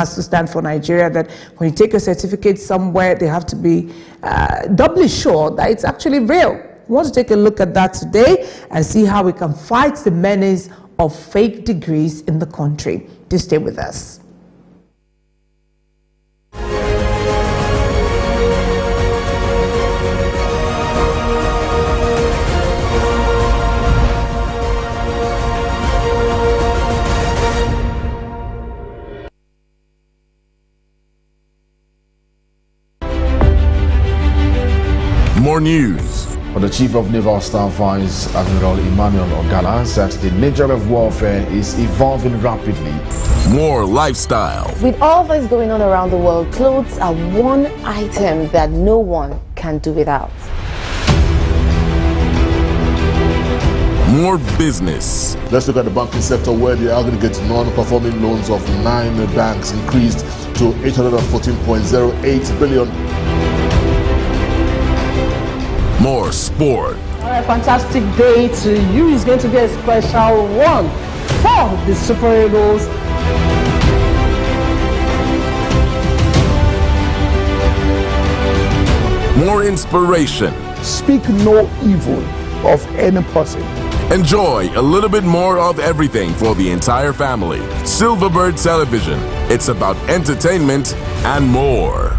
has to stand for Nigeria, that when you take a certificate somewhere, they have to be doubly sure that it's actually real. We want to take a look at that today and see how we can fight the menace of fake degrees in the country. Do stay with us. More news. The Chief of Naval Staff Vice Admiral Emmanuel Ogala said the nature of warfare is evolving rapidly. More lifestyle. With all this going on around the world, clothes are one item that no one can do without. More business. Let's look at the banking sector, where the aggregate non-performing loans of 9 banks increased to 814.08 billion. More sport. All right, fantastic day to you. It's going to be a special one for the Super Eagles. More inspiration. Speak no evil of any person. Enjoy a little bit more of everything for the entire family. Silverbird Television. It's about entertainment and more.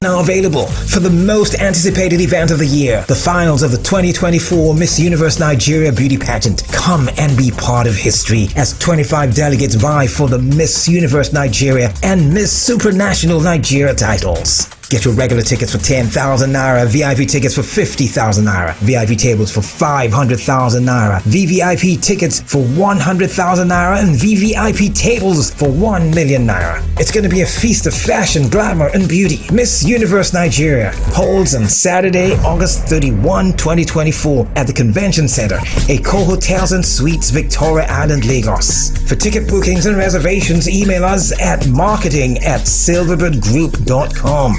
Now available for the most anticipated event of the year, the finals of the 2024 Miss Universe Nigeria Beauty Pageant. Come and be part of history as 25 delegates vie for the Miss Universe Nigeria and Miss Supranational Nigeria titles. Get your regular tickets for 10,000 naira, VIP tickets for 50,000 naira, VIP tables for 500,000 naira, VVIP tickets for 100,000 naira, and VVIP tables for 1 million naira. It's going to be a feast of fashion, glamour, and beauty. Miss Universe Nigeria holds on Saturday, August 31, 2024 at the Convention Center, Eko Hotels and Suites, Victoria Island, Lagos. For ticket bookings and reservations, email us at marketing@silverbirdgroup.com.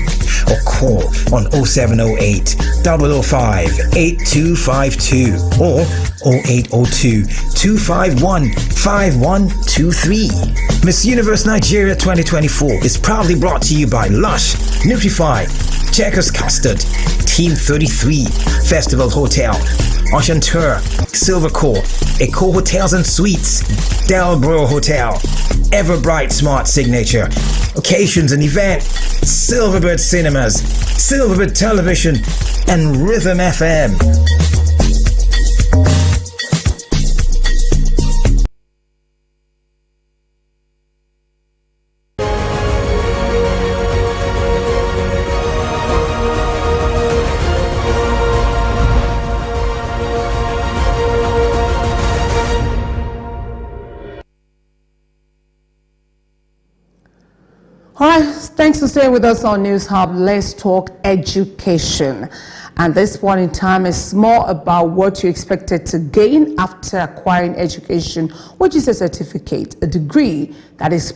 or call on 0708 005 8252 or 0802 251 5123. Miss Universe Nigeria 2024 is proudly brought to you by Lush, Nutrify, Checkers Custard, Team 33, Festival Hotel, Enchanteur, Silvercore, Eco Hotels and Suites, Delbro Hotel, Everbright Smart Signature, Occasions and Event, Silverbird Cinemas, Silverbird Television, and Rhythm FM. All right, thanks for staying with us on News Hub. Let's talk education. And this one in time is more about what you expected to gain after acquiring education, which is a certificate, a degree that is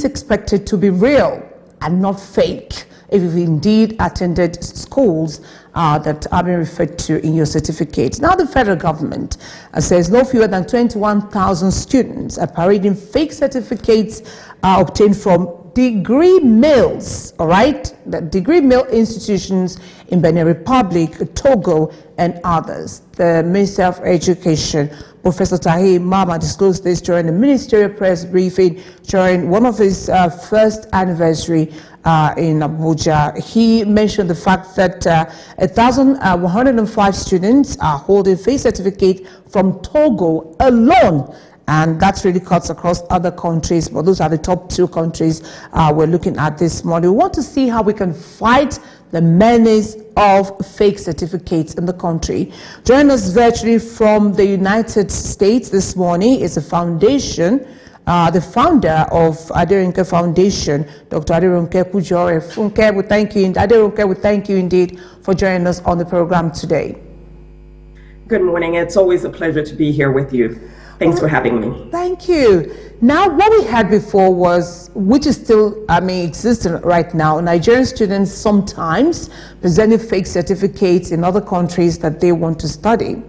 expected to be real and not fake, if you've indeed attended schools that are being referred to in your certificate. Now the federal government says no fewer than 21,000 students are parading fake certificates obtained from degree mills, all right? The degree mill institutions in Benin Republic, Togo, and others. The Minister of Education, Professor Tahir Mama, disclosed this during the ministerial press briefing during one of his first anniversary in Abuja. He mentioned the fact that 1,105 students are holding fake certificate from Togo alone. And that really cuts across other countries, but those are the top 2 countries we're looking at this morning. We want to see how we can fight the menace of fake certificates in the country. Joining us virtually from the United States this morning is the foundation, the founder of Aderonke Foundation, Dr. Aderonke Kujore. Funke, we thank you. Aderonke, we thank you indeed for joining us on the program today. Good morning. It's always a pleasure to be here with you. Thanks for having me. Thank you. Now, what we had before was, which is still, existing right now, Nigerian students sometimes presenting fake certificates in other countries that they want to study.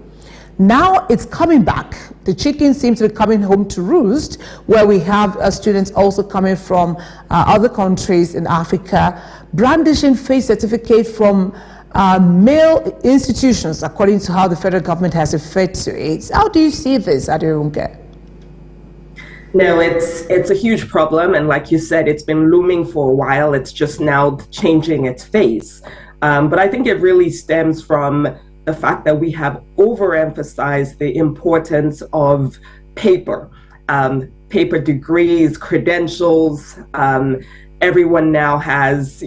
Now it's coming back. The chicken seems to be coming home to roost, where we have students also coming from other countries in Africa, brandishing faith certificate from male institutions, according to how the federal government has referred to it. How do you see this, Aderonke? No, it's a huge problem, and like you said, it's been looming for a while. It's just now changing its face. But I think it really stems from the fact that we have overemphasized the importance of paper, paper degrees, credentials. Everyone now has,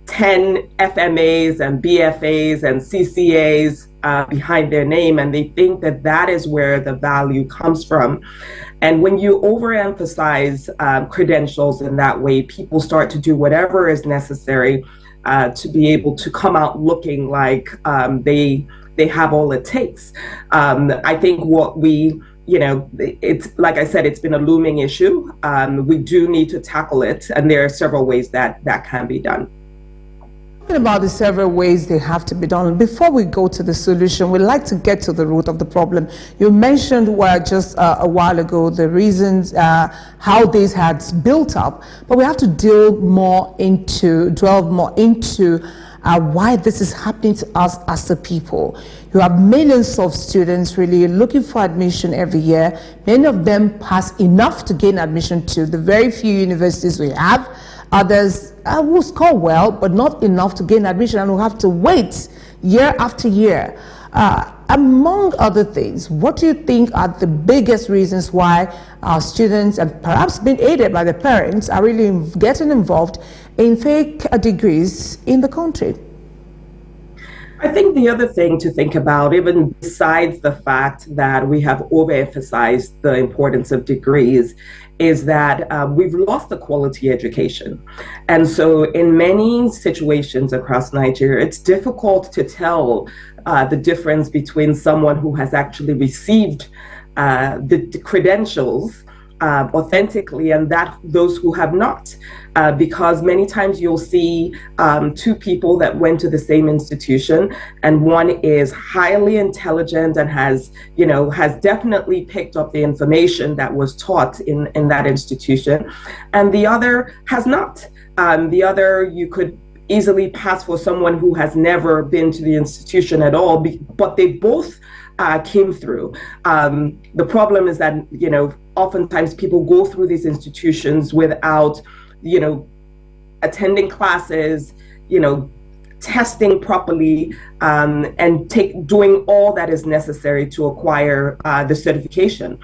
10 FMAs and BFAs and CCAs behind their name, and they think that that is where the value comes from. And when you overemphasize credentials in that way, people start to do whatever is necessary to be able to come out looking like they have all it takes. I think what we, it's like I said, it's been a looming issue. We do need to tackle it, and there are several ways that can be done. About the several ways they have to be done. Before we go to the solution, we'd like to get to the root of the problem. You mentioned just a while ago the reasons how this had built up, but we have to delve more into why this is happening to us as a people. You have millions of students really looking for admission every year. Many of them pass enough to gain admission to the very few universities we have. Others will score well, but not enough to gain admission, and will have to wait year after year. Among other things, what do you think are the biggest reasons why our students, and perhaps being aided by the parents, are really getting involved in fake degrees in the country? I think the other thing to think about, even besides the fact that we have overemphasized the importance of degrees, is that we've lost the quality education. And so in many situations across Nigeria, it's difficult to tell the difference between someone who has actually received the credentials authentically and those who have not. Because many times you'll see two people that went to the same institution, and one is highly intelligent and has definitely picked up the information that was taught in that institution, and the other has not. The other, you could easily pass for someone who has never been to the institution at all, but they both came through. The problem is that, oftentimes people go through these institutions without attending classes, testing properly, and doing all that is necessary to acquire the certification.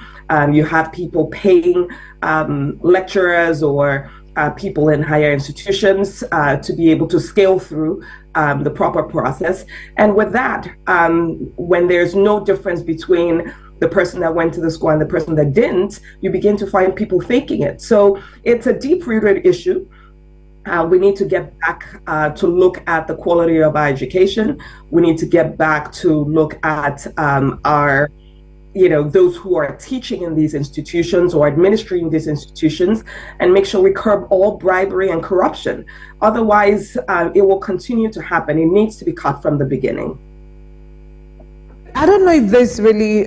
You have people paying lecturers or people in higher institutions to be able to scale through the proper process. And with that, when there's no difference between the person that went to the school and the person that didn't, you begin to find people faking it. So it's a deep-rooted issue. We need to get back to look at the quality of our education. We need to get back to look at our, those who are teaching in these institutions or administering these institutions, and make sure we curb all bribery and corruption. Otherwise, it will continue to happen. It needs to be cut from the beginning. I don't know if this really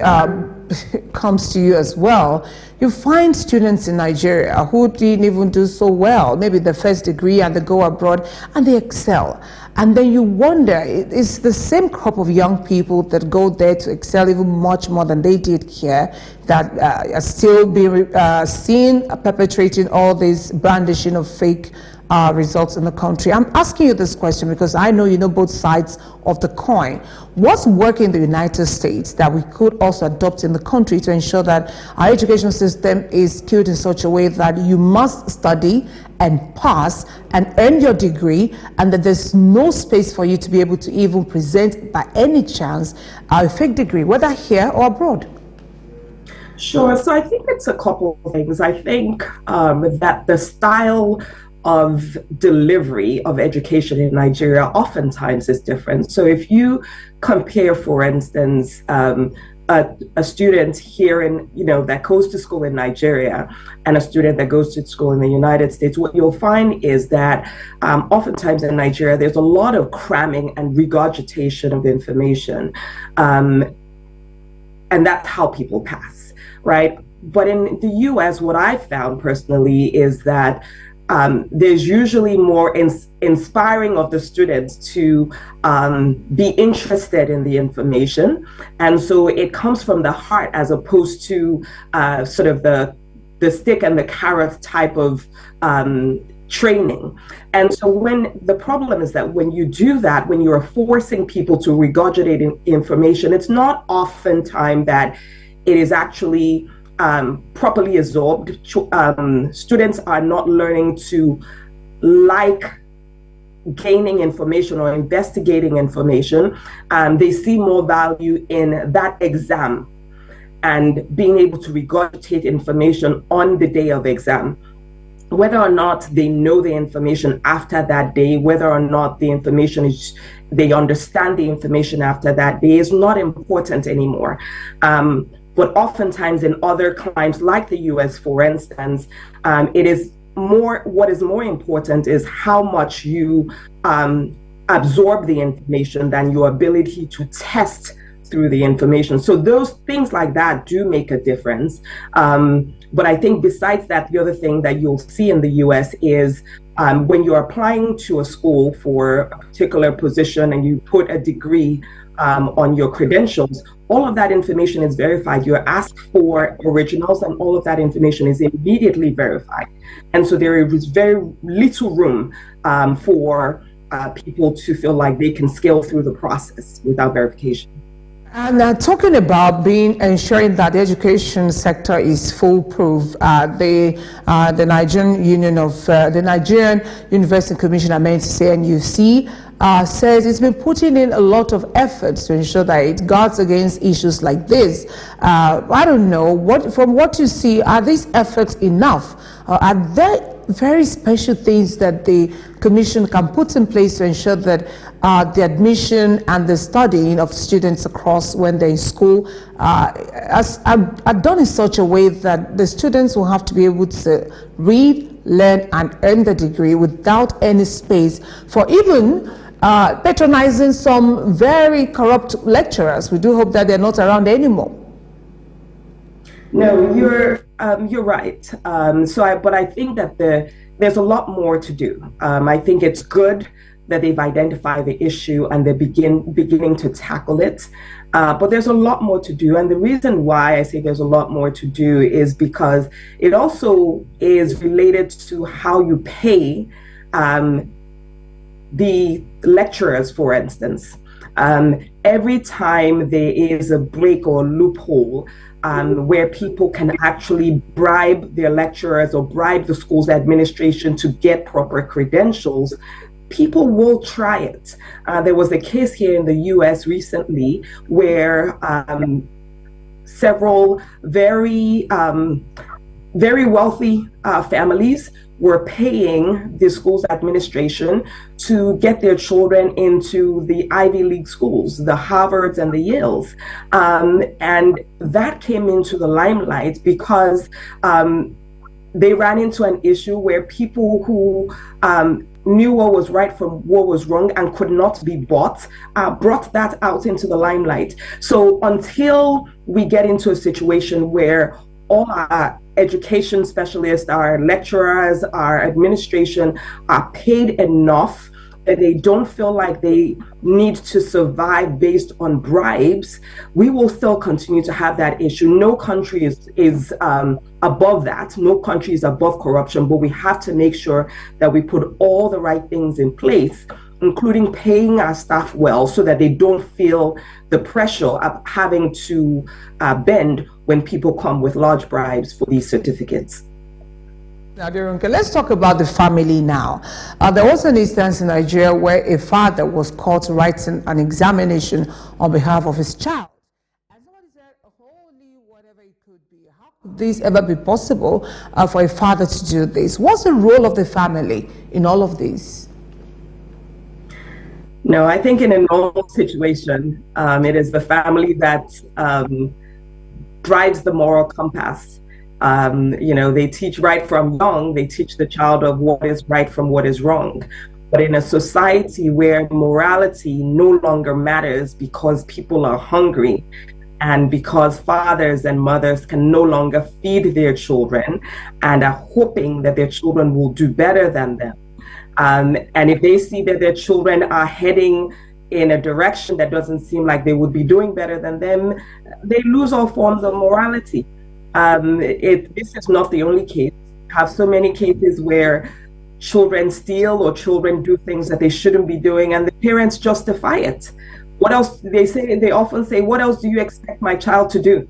comes to you as well. You find students in Nigeria who didn't even do so well, maybe the first degree, and they go abroad and they excel. And then you wonder, it's the same crop of young people that go there to excel even much more than they did here, that are still being seen perpetrating all this brandishing of fake results in the country. I'm asking you this question because I know you know both sides of the coin. What's working in the United States that we could also adopt in the country to ensure that our education system is skewed in such a way that you must study and pass and earn your degree, and that there's no space for you to be able to even present by any chance a fake degree, whether here or abroad? Sure. So I think it's a couple of things. I think that the style of delivery of education in Nigeria oftentimes is different. So if you compare, for instance, a student here in, that goes to school in Nigeria and a student that goes to school in the United States, what you'll find is that oftentimes in Nigeria, there's a lot of cramming and regurgitation of information. and that's how people pass, right? But in the US, what I've found personally is that there's usually more inspiring of the students to be interested in the information. And so it comes from the heart as opposed to sort of the stick and the carrot type of training. And so when the problem is that when you do that, when you're forcing people to regurgitate information, it's not oftentimes that it is actually properly absorbed. Students are not learning to like gaining information or investigating information. They see more value in that exam and being able to regurgitate information on the day of exam. Whether or not they know the information after that day, whether or not the information is, they understand the information after that day is not important anymore. But oftentimes in other climes like the US, for instance, it is more, what is more important is how much you absorb the information than your ability to test through the information. So those things like that do make a difference. But I think besides that, the other thing that you'll see in the US is when you're applying to a school for a particular position and you put a degree on your credentials, all of that information is verified. You're asked for originals and all of that information is immediately verified. And so there is very little room for people to feel like they can scale through the process without verification. And talking about ensuring that the education sector is foolproof, the Nigerian Union of the Nigerian University Commission, I meant to say, NUC, says it's been putting in a lot of efforts to ensure that it guards against issues like this. I don't know, from what you see, are these efforts enough? Are there very special things that the Commission can put in place to ensure that the admission and the studying of students across when they're in school are done in such a way that the students will have to be able to read, learn, and earn the degree without any space for even patronizing some very corrupt lecturers? We do hope that they're not around anymore. No, you're right. But I think that there's a lot more to do. I think it's good that they've identified the issue and they're beginning to tackle it. But there's a lot more to do. And the reason why I say there's a lot more to do is because it also is related to how you pay the lecturers, for instance. Every time there is a break or loophole where people can actually bribe their lecturers or bribe the school's administration to get proper credentials, people will try it. There was a case here in the US recently where several very wealthy families were paying the school's administration to get their children into the Ivy League schools, the Harvards and the Yales. And that came into the limelight because they ran into an issue where people who knew what was right from what was wrong and could not be bought, brought that out into the limelight. So until we get into a situation where all our education specialists, our lecturers, our administration are paid enough that they don't feel like they need to survive based on bribes, we will still continue to have that issue. No country is above that. No country is above corruption, but we have to make sure that we put all the right things in place, including paying our staff well so that they don't feel the pressure of having to bend when people come with large bribes for these certificates. Aderonke, let's talk about the family now. There was an instance in Nigeria where a father was caught writing an examination on behalf of his child. And somebody said, holy whatever it could be, how could this ever be possible for a father to do this? What's the role of the family in all of this? No, I think in a normal situation, it is the family that drives the moral compass. They teach right from young, they teach the child of what is right from what is wrong. But in a society where morality no longer matters because people are hungry, And because fathers and mothers can no longer feed their children and are hoping that their children will do better than them, and if they see that their children are heading in a direction that doesn't seem like they would be doing better than them, they lose all forms of morality. This is not the only case. We have so many cases where children steal or children do things that they shouldn't be doing, and the parents justify it. What else? They often say, what else do you expect my child to do?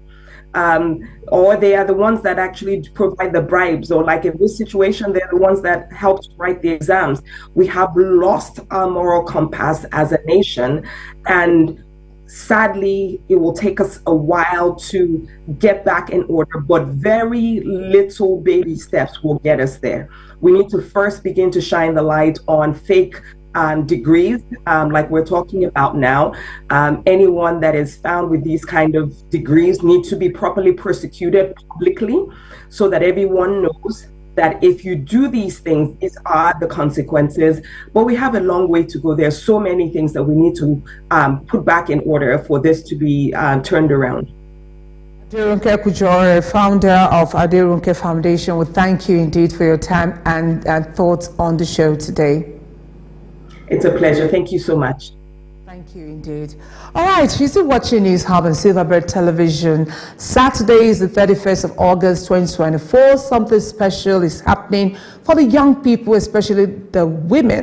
Or they are the ones that actually provide the bribes, or like in this situation, they're the ones that helped write the exams. We have lost our moral compass as a nation, and sadly, it will take us a while to get back in order, but very little baby steps will get us there. We need to first begin to shine the light on fake degrees, like we're talking about now. Anyone that is found with these kind of degrees need to be properly prosecuted publicly, so that everyone knows that if you do these things, these are the consequences. But we have a long way to go. There's so many things that we need to put back in order for this to be turned around. Aderonke Kujore, founder of Aderonke Foundation, we thank you indeed for your time and thoughts on the show today. It's a pleasure. Thank you so much. Thank you indeed. All right, you're still watching News Hub on Silverbird Television. Saturday is the 31st of August 2024. Something special is happening for the young people, especially the women.